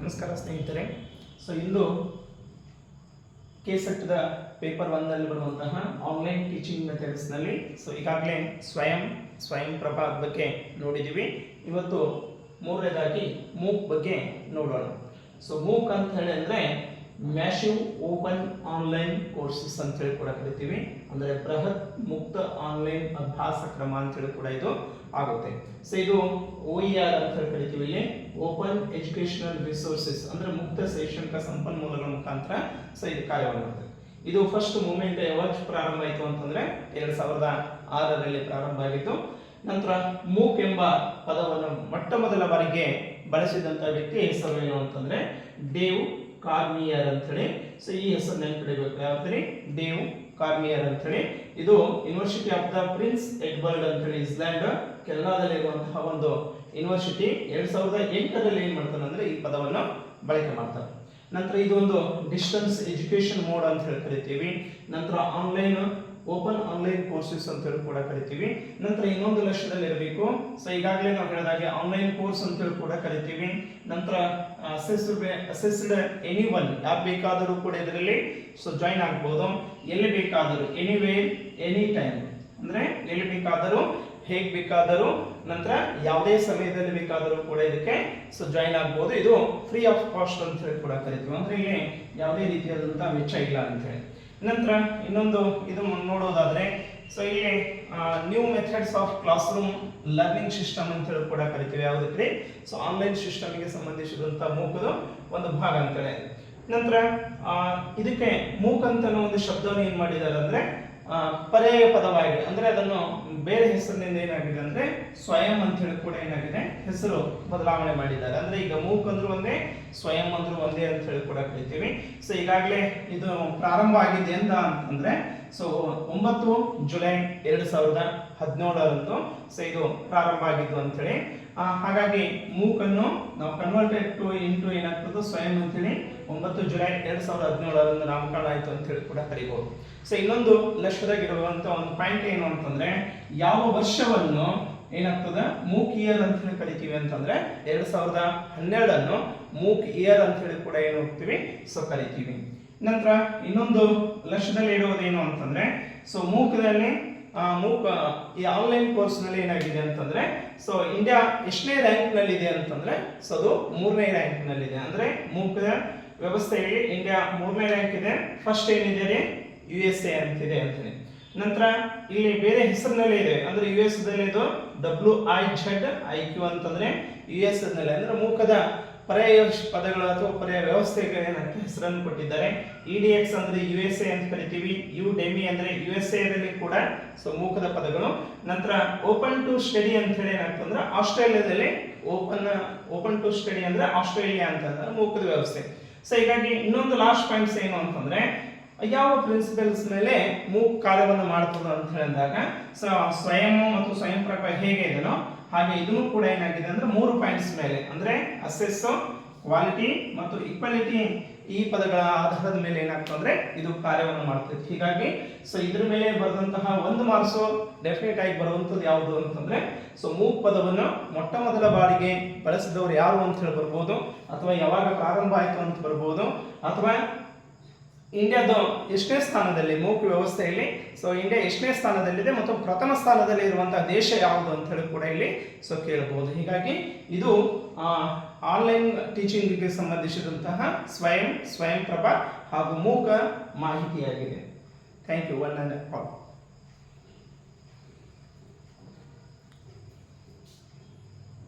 ನಮಸ್ಕಾರ ಸ್ನೇಹಿತರೆ. ಇಂದು ಕೆಸೆಟ್ದ ಪೇಪರ್ 1 ಬರುವಂತಹ ಆನ್ಲೈನ್ ಟೀಚಿಂಗ್ ಮೆಥಡ್ಸ್ನಲ್ಲಿ ಈಗಾಗಲೇ ಸ್ವಯಂ ಪ್ರಭಾ ಬಗ್ಗೆ ನೋಡಿದ್ದೀವಿ. ಇವತ್ತು ಮೂರನೇದಾಗಿ ಮೂಕ್ ಬಗ್ಗೆ ನೋಡೋಣ. ಮೂಕ್ ಅಂತ ಹೇಳಿ ಅಂದರೆ ಮ್ಯಾಸಿವ್ ಓಪನ್ ಆನ್ಲೈನ್ ಕೋರ್ಸಸ್ ಅಂತ ಹೇಳಿ ಕೂಡ ಕರಿತೀವಿ. ಅಂದರೆ ಬೃಹತ್ ಮುಕ್ತ ಆನ್ಲೈನ್ ಅಭ್ಯಾಸ ಕ್ರಮ ಅಂತ ಹೇಳಿ ಕೂಡ ಇದು ಆಗುತ್ತೆ. ಇದು OER ಅಂತ ಹೇಳಿ ಕರಿತೀವಿ. ಇಲ್ಲಿ ಓಪನ್ ಎಜುಕೇಶನಲ್ ರಿಸೋರ್ಸಸ್ ಅಂದ್ರೆ ಮುಕ್ತ ಶೈಕ್ಷಣಿಕ ಸಂಪನ್ಮೂಲಗಳ ಮುಖಾಂತರ ಇದು ಕಾರ್ಯವನ್ನು ಮಾಡುತ್ತೆ. ಇದು ಫಸ್ಟ್ ಮೂವ್ಮೆಂಟ್ ಯಾವಾಗ ಪ್ರಾರಂಭ ಆಯಿತು ಅಂತಂದ್ರೆ 2006ರಲ್ಲಿ ಪ್ರಾರಂಭ ಆಗಿತ್ತು. ನಂತರ ಮೂಕ್ ಎಂಬ ಪದವನ್ನು ಮೊಟ್ಟ ಮೊದಲ ಬಾರಿಗೆ ಬಳಸಿದಂತ ವ್ಯಕ್ತಿ ಹೆಸರು ಏನು ಅಂತಂದ್ರೆ ಡೇವ್ ಕಾರ್ಮಿಯರ್ ಅಂತ ಹೇಳಿ. ಈ ಹೆಸರು ನೆನಪಿಡಬೇಕು. ಯಾವ್ದ್ರಿ? ಡೇವ್ ಕಾರ್ಮಿಯರ್ ಅಂತ ಹೇಳಿ. ಇದು university of the prince Edward ಅಂತ ಹೇಳಿ ಐಸ್ಲ್ಯಾಂಡ್ ಕೆನಡಾದಲ್ಲಿ ಇರುವಂತಹ ಒಂದು ಯೂನಿವರ್ಸಿಟಿ 2008ರಲ್ಲಿ ಏನ್ ಮಾಡ್ತಾನೆ ಅಂದ್ರೆ ಈ ಪದವನ್ನು ಬಳಕೆ ಮಾಡ್ತಾರೆ. ನಂತರ ಇದು ಒಂದು ಡಿಸ್ಟೆನ್ಸ್ ಎಜುಕೇಶನ್ ಮೋಡ್ ಅಂತ ಹೇಳಿ ಕರಿತೀವಿ. ನಂತರ ಆನ್ಲೈನ್ ಓಪನ್ ಆನ್ಲೈನ್ ಕೋರ್ಸಸ್ ಅಂತ ಹೇಳಿ ಕೂಡ ಕರಿತೀವಿ. ನಂತರ ಇನ್ನೊಂದು ಲಕ್ಷದಲ್ಲಿ ಇರಬೇಕು. ಈಗಾಗಲೇ ನಾವು ಹೇಳಿದಾಗೆ ಆನ್ಲೈನ್ ಕೋರ್ಸ್ ಅಂತ ಹೇಳಿ ಕೂಡ ಕರಿತೀವಿ. ನಂತರ ಅಸೆಸ್ಡ್ ಎನಿವನ್, ಯಾರು ಬೇಕಾದರೂ ಕೂಡ ಇದರಲ್ಲಿ ಜಾಯಿನ್ ಆಗಬಹುದು. ಎಲ್ಲಿ ಬೇಕಾದರೂ, ಎನಿವೇರ್ ಎನಿ ಟೈಮ್, ಅಂದ್ರೆ ಎಲ್ಲಿ ಬೇಕಾದರೂ ಹೇಗೆ ಬೇಕಾದರೂ, ನಂತರ ಯಾವುದೇ ಸಮಯದಲ್ಲಿ ಬೇಕಾದರೂ ಕೂಡ ಇದಕ್ಕೆ ಜಾಯಿನ್ ಆಗಬಹುದು. ಇದು ಫ್ರೀ ಆಫ್ ಕಾಸ್ಟ್ ಅಂತ ಹೇಳಿ ಕೂಡ ಕರಿತೀವಿ. ಅಂದ್ರೆ ಇಲ್ಲಿ ಯಾವುದೇ ರೀತಿಯಾದಂತಹ ವೆಚ್ಚ ಇಲ್ಲ ಅಂತ ಹೇಳಿ. ನಂತರ ಇನ್ನೊಂದು ಇದು ನೋಡೋದಾದ್ರೆ ಇಲ್ಲಿ new methods of class room learning system ಅಂತ ಹೇಳಿ ಕೂಡ ಕರಿತೀವಿ. ಯಾವುದಕ್ಕೆ? ಆನ್ಲೈನ್ ಸಿಸ್ಟಮ್ಗೆ ಸಂಬಂಧಿಸಿದಂತ ಮೂಕದ ಒಂದು ಭಾಗ ಅಂತೇಳಿ. ನಂತರ ಇದಕ್ಕೆ ಮೂಕ್ ಅಂತ ಒಂದು ಶಬ್ದವನ್ನು ಏನ್ ಮಾಡಿದ್ದಾರೆ ಅಂದ್ರೆ ಪರ್ಯಾಯ ಪದವಾಗಿದೆ. ಅಂದ್ರೆ ಅದನ್ನು ಬೇರೆ ಹೆಸರಿನಿಂದ ಏನಾಗಿದೆ ಅಂದ್ರೆ ಸ್ವಯಂ ಅಂತ ಹೇಳಿ ಕೂಡ ಏನಾಗಿದೆ ಹೆಸರು ಬದಲಾವಣೆ ಮಾಡಿದ್ದಾರೆ. ಅಂದ್ರೆ ಈಗ ಮೂಕ್ ಅಂದ್ರೂ ಒಂದೇ, ಸ್ವಯಂ ಅಂದ್ರೂ ಒಂದೇ ಅಂತ ಹೇಳಿ ಕೂಡ ಕರಿತೀವಿ. ಈಗಾಗಲೇ ಇದು ಪ್ರಾರಂಭ ಆಗಿದೆ ಅಂತ ಅಂತಂದ್ರೆ 9 ಜುಲೈ 2017ರಂದು ಇದು ಪ್ರಾರಂಭ ಆಗಿದ್ದು ಅಂತ ಹೇಳಿ. ಹಾಗಾಗಿ ಮೂಕ್ ಅನ್ನು ನಾವು ಕನ್ವರ್ಟೆಡ್ ಟು ಇಂಟು ಏನಾಗ್ತದೆ ಸ್ವಯಂ ಅಂತ ಹೇಳಿ 9 ಜುಲೈ 2017ರಂದು ನಾಮಕರಣ ಆಯಿತು ಅಂತ ಹೇಳಿ ಕೂಡ ಕರಿಬಹುದು. ಇನ್ನೊಂದು ಲಕ್ಷದಾಗಿರುವಂತ ಒಂದು ಪಾಯಿಂಟ್ ಏನು ಅಂತಂದ್ರೆ ಯಾವ ವರ್ಷವನ್ನು ಏನಾಗ್ತದ ಮೂಕ್ ಇಯರ್ ಅಂತ ಹೇಳಿ ಕರಿತೀವಿ ಅಂತಂದ್ರೆ 2012 ಮೂಕ್ ಇಯರ್ ಅಂತ ಹೇಳಿ ಕೂಡ ಏನು ಹೋಗ್ತೀವಿ ಕರಿತೀವಿ. ನಂತರ ಇನ್ನೊಂದು ಲಕ್ಷದಲ್ಲಿ ಇಡುವುದೇನು ಅಂತಂದ್ರೆ ಮೂಕದಲ್ಲಿ ಮೂಕ್ ಈ ಆನ್ಲೈನ್ ಕೋರ್ಸ್ ನಲ್ಲಿ ಏನಾಗಿದೆ ಅಂತಂದ್ರೆ ಇಂಡಿಯಾ ಎಷ್ಟನೇ ರ್ಯಾಂಕ್ ನಲ್ಲಿ ಇದೆ ಅಂತಂದ್ರೆ ಅದು 3ನೇ ರ್ಯಾಂಕ್ ನಲ್ಲಿ ಇದೆ. ಅಂದ್ರೆ ಮೂಕ್ ವ್ಯವಸ್ಥೆಯಲ್ಲಿ ಇಂಡಿಯಾ 3ನೇ ರ್ಯಾಂಕ್ ಇದೆ. ಫಸ್ಟ್ ಏನಿದೆ ರೀ USA ಅಂತಿದೆ ಅಂತಾನೆ. ನಂತರ ಇಲ್ಲಿ ಬೇರೆ ಹೆಸರಿನಲ್ಲಿ ಇದೆ. ಅಂದ್ರೆ US ದಲ್ಲಿ ಇದು WIZIQ ಅಂತಂದ್ರೆ US ನಲ್ಲಿ, ಅಂದ್ರೆ ಮೂಕದ ಪರ್ಯಾಯ ಪದಗಳು ಅಥವಾ ಪರ್ಯಾಯ ವ್ಯವಸ್ಥೆಗೆ ಏನಂತ ಹೆಸರನ್ನು ಕೊಟ್ಟಿದ್ದಾರೆ. EDX ಅಂದ್ರೆ USA ಅಂತ ಕರಿತೀವಿ. Udemy ಅಂದ್ರೆ USA ದಲ್ಲಿ ಕೂಡ ಮೂಕದ ಪದಗಳು. ನಂತರ ಓಪನ್ ಟು ಸ್ಟಡಿ ಅಂತ ಹೇಳಿ ಏನಂತಂದ್ರೆ ಆಸ್ಟ್ರೇಲಿಯಾದಲ್ಲಿ ಓಪನ್ ಟು ಸ್ಟಡಿ ಅಂದ್ರೆ ಆಸ್ಟ್ರೇಲಿಯಾ ಅಂತಂದ್ರೆ ಮೂಕದ ವ್ಯವಸ್ಥೆ. ಹೀಗಾಗಿ ಇನ್ನೊಂದು ಲಾಸ್ಟ್ ಪಾಯಿಂಟ್ಸ್ ಏನು ಅಂತಂದ್ರೆ ಯಾವ ಪ್ರಿನ್ಸಿಪಲ್ಸ್ ಮೇಲೆ ಮೂಕ್ ಕಾರ್ಯವನ್ನು ಮಾಡ್ತದೆ ಅಂತ ಹೇಳಿದಾಗ ಸ್ವಯಂ ಮತ್ತು ಸ್ವಯಂ ಪ್ರಭಾ ಹೇಗೆ ಇದೆನೋ ಹಾಗೆ ಇದನ್ನು ಕೂಡ ಏನಾಗಿದೆ ಅಂದ್ರೆ 3 ಪಾಯಿಂಟ್ಸ್ ಮೇಲೆ, ಅಂದ್ರೆ ಅಸೆಸ್, ಕ್ವಾಲಿಟಿ ಮತ್ತು ಈಕ್ವಾಲಿಟಿ, ಈ ಪದಗಳ ಆಧಾರದ ಮೇಲೆ ಏನಾಗ್ತದೆ ಅಂದ್ರೆ ಇದು ಕಾರ್ಯವನ್ನು ಮಾಡ್ತದೆ. ಹೀಗಾಗಿ ಇದ್ರ ಮೇಲೆ ಬರೆದಂತಹ 1 ಮಾರ್ಕ್ಸ್ ಡೆಫಿನೆಟ್ ಆಗಿ ಬರುವಂತದ್ದು ಯಾವುದು ಅಂತಂದ್ರೆ ಮೂಕ್ ಪದವನ್ನು ಮೊಟ್ಟ ಮೊದಲ ಬಾರಿಗೆ ಬಳಸಿದವರು ಯಾರು ಅಂತ ಹೇಳಿ ಬರ್ಬೋದು, ಅಥವಾ ಯಾವಾಗ ಪ್ರಾರಂಭ ಆಯಿತು ಅಂತ ಬರ್ಬೋದು, ಅಥವಾ ಇಂಡಿಯಾದ ಎಷ್ಟನೇ ಸ್ಥಾನದಲ್ಲಿ ಮೂಕ್ ವ್ಯವಸ್ಥೆಯಲ್ಲಿ ಇಂಡಿಯಾ ಎಷ್ಟನೇ ಸ್ಥಾನದಲ್ಲಿದೆ ಮತ್ತು ಪ್ರಥಮ ಸ್ಥಾನದಲ್ಲಿ ಇರುವಂತಹ ದೇಶ ಯಾವುದು ಅಂತ ಹೇಳಿ ಕೂಡ ಇಲ್ಲಿ ಕೇಳಬಹುದು. ಹೀಗಾಗಿ ಇದು ಆನ್ಲೈನ್ ಟೀಚಿಂಗ್ಗೆ ಸಂಬಂಧಿಸಿದಂತಹ ಸ್ವಯಂ ಪ್ರಭಾ ಹಾಗೂ ಮೂಕ ಮಾಹಿತಿಯಾಗಿದೆ. Thank you one and all.